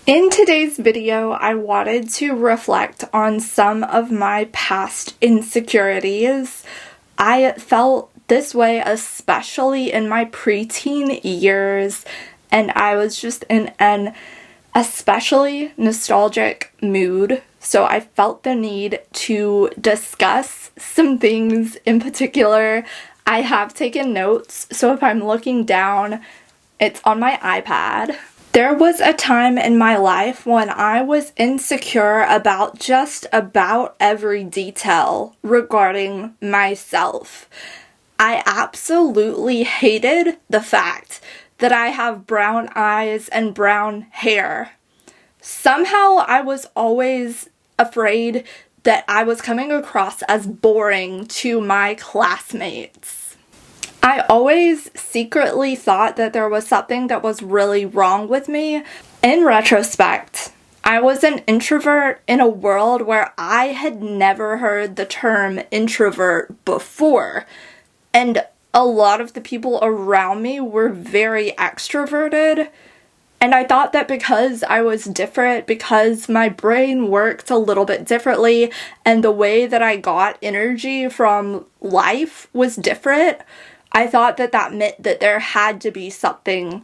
In today's video, I wanted to reflect on some of my past insecurities. I felt this way especially in my preteen years, and I was just in an especially nostalgic mood, so I felt the need to discuss some things in particular. I have taken notes, so if I'm looking down, it's on my iPad. There was a time in my life when I was insecure about just about every detail regarding myself. I absolutely hated the fact that I have brown eyes and brown hair. Somehow I was always afraid that I was coming across as boring to my classmates. I always secretly thought that there was something that was really wrong with me. In retrospect, I was an introvert in a world where I had never heard the term introvert before. And a lot of the people around me were very extroverted. And I thought that because I was different, because my brain worked a little bit differently, and the way that I got energy from life was different, I thought that that meant that there had to be something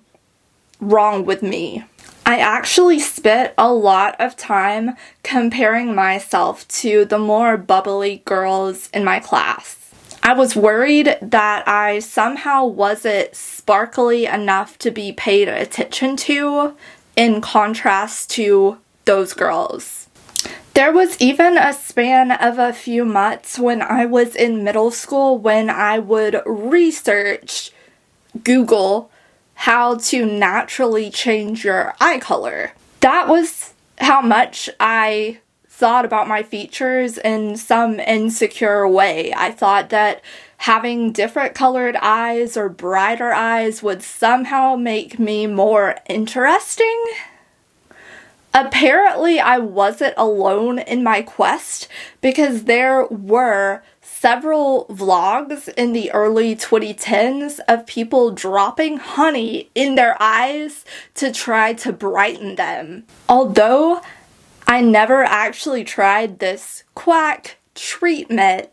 wrong with me. I actually spent a lot of time comparing myself to the more bubbly girls in my class. I was worried that I somehow wasn't sparkly enough to be paid attention to, in contrast to those girls. There was even a span of a few months when I was in middle school when I would Google how to naturally change your eye color. That was how much I thought about my features in some insecure way. I thought that having different colored eyes or brighter eyes would somehow make me more interesting. Apparently, I wasn't alone in my quest, because there were several vlogs in the early 2010s of people dropping honey in their eyes to try to brighten them. Although I never actually tried this quack treatment,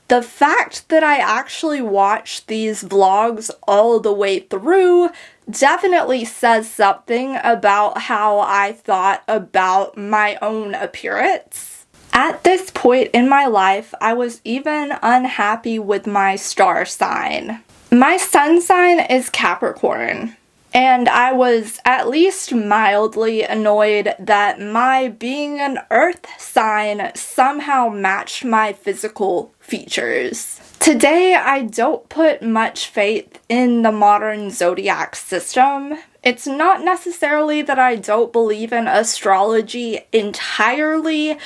the fact that I actually watched these vlogs all the way through definitely says something about how I thought about my own appearance. At this point in my life, I was even unhappy with my star sign. My sun sign is Capricorn, and I was at least mildly annoyed that my being an earth sign somehow matched my physical features. Today, I don't put much faith in the modern zodiac system. It's not necessarily that I don't believe in astrology entirely.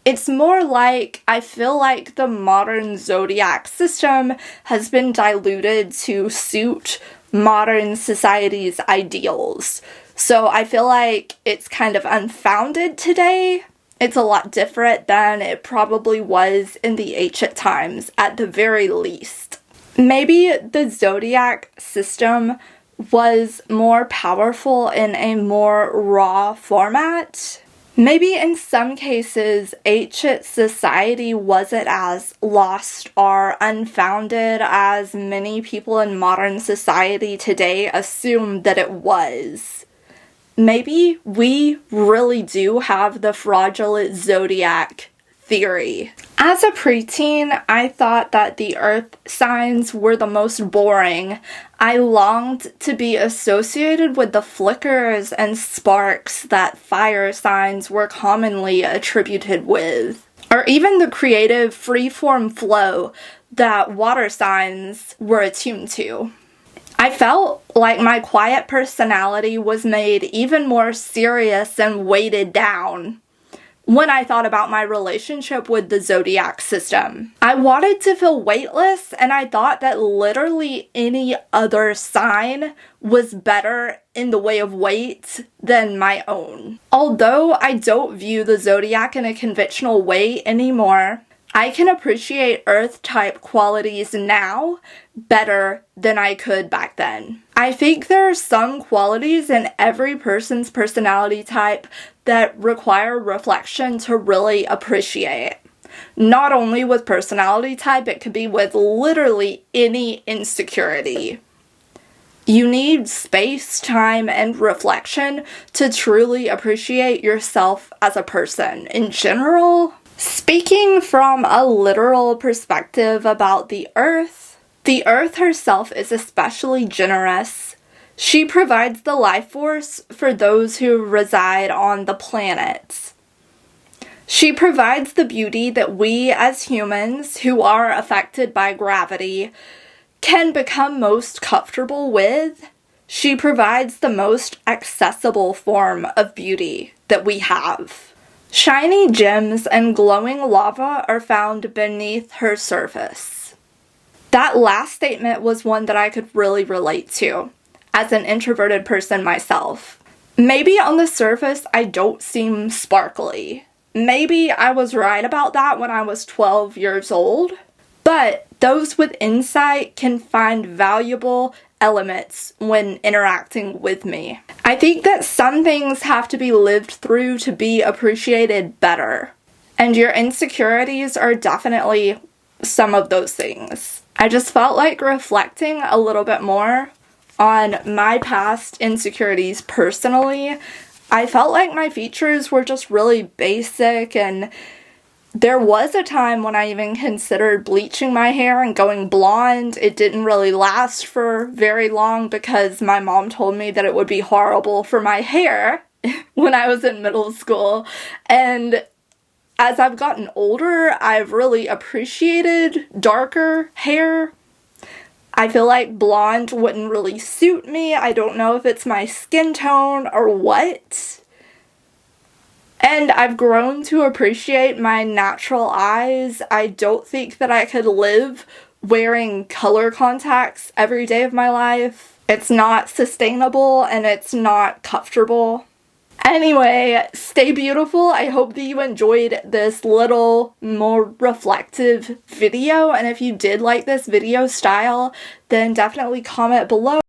It's more like I feel like the modern zodiac system has been diluted to suit modern society's ideals. So I feel like it's kind of unfounded today. It's a lot different than it probably was in the ancient times, at the very least. Maybe the zodiac system was more powerful in a more raw format. Maybe in some cases, ancient society wasn't as lost or unfounded as many people in modern society today assume that it was. Maybe we really do have the fraudulent zodiac theory. As a preteen, I thought that the earth signs were the most boring. I longed to be associated with the flickers and sparks that fire signs were commonly attributed with, or even the creative free-form flow that water signs were attuned to. I felt like my quiet personality was made even more serious and weighted down when I thought about my relationship with the zodiac system. I wanted to feel weightless, and I thought that literally any other sign was better in the way of weight than my own. Although I don't view the zodiac in a conventional way anymore, I can appreciate earth-type qualities now better than I could back then. I think there are some qualities in every person's personality type that require reflection to really appreciate. Not only with personality type, it could be with literally any insecurity. You need space, time, and reflection to truly appreciate yourself as a person in general. Speaking from a literal perspective about the Earth herself is especially generous. She provides the life force for those who reside on the planet. She provides the beauty that we as humans who are affected by gravity can become most comfortable with. She provides the most accessible form of beauty that we have. Shiny gems and glowing lava are found beneath her surface. That last statement was one that I could really relate to, as an introverted person myself. Maybe on the surface I don't seem sparkly. Maybe I was right about that when I was 12 years old. But those with insight can find valuable elements when interacting with me. I think that some things have to be lived through to be appreciated better. And your insecurities are definitely some of those things. I just felt like reflecting a little bit more on my past insecurities personally. I felt like my features were just really basic, and there was a time when I even considered bleaching my hair and going blonde. It didn't really last for very long because my mom told me that it would be horrible for my hair when I was in middle school. And as I've gotten older, I've really appreciated darker hair. I feel like blonde wouldn't really suit me. I don't know if it's my skin tone or what. And I've grown to appreciate my natural eyes. I don't think that I could live wearing color contacts every day of my life. It's not sustainable and it's not comfortable. Anyway, stay beautiful. I hope that you enjoyed this little more reflective video. And if you did like this video style, then definitely comment below.